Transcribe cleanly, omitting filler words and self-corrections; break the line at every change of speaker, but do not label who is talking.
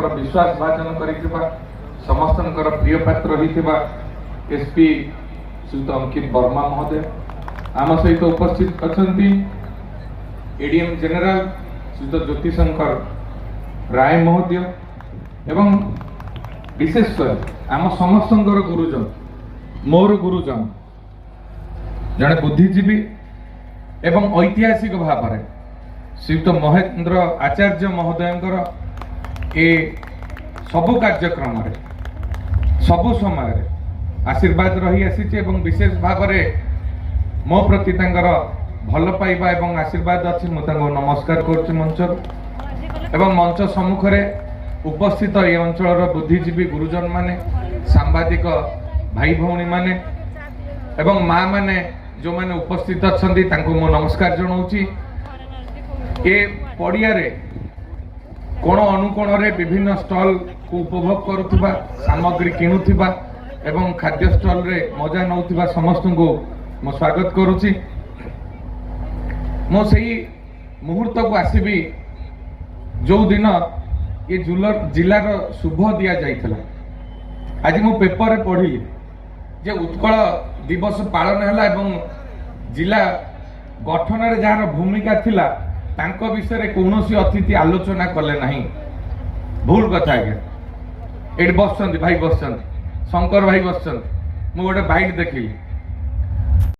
विश्वास भाजन कर समस्त प्रिय पात्र होता एसपी श्रीयुत अंकित वर्मा महोदय आम सहित उपस्थित अच्छा एडीएम जनरल श्रीयुत ज्योतिशंकर राय महोदय एवं विशेषकर आम समस्त गुरुजन मोर गुरुजन जड़े बुद्धिजीवी एवं ऐतिहासिक भाव में श्रीयुत महेंद्र आचार्य महोदय ए सबु कार्यक्रम सबु समय आशीर्वाद रही आसी विशेष भाव में मो प्रति भल पाइबा एवं आशीर्वाद अच्छी मुझे नमस्कार कर मंच एवं मंच सम्मुख उपस्थित ये अंचल बुद्धिजीवी गुरुजन माने सांबादिक भाई भौणी माने एवं माँ माने जो माने उपस्थित अच्छा मो नमस्कार जनाऊँगी ए पड़िया कोण अनुकोण रे विभिन्न स्टॉल को उपभोग करुवा सामग्री किणुवा एवं खाद्य स्टॉल रे मजा नौथिबा समस्त को मो स्वागत करुच्ची मो सही मुहूर्त को आसबी जो दिन ये जिलार शुभ दि जाइथिला आज मो पेपर रे पढ़ी जे उत्कल दिवस पालन है एवं जिला गठन रे जार भूमिका थिला तांको विषय कौन अतिथि आलोचना कले नहीं भूल कथा आज्ञा ये बस भाई बस शंकर भाई बस मु गोटे बाइट देखिली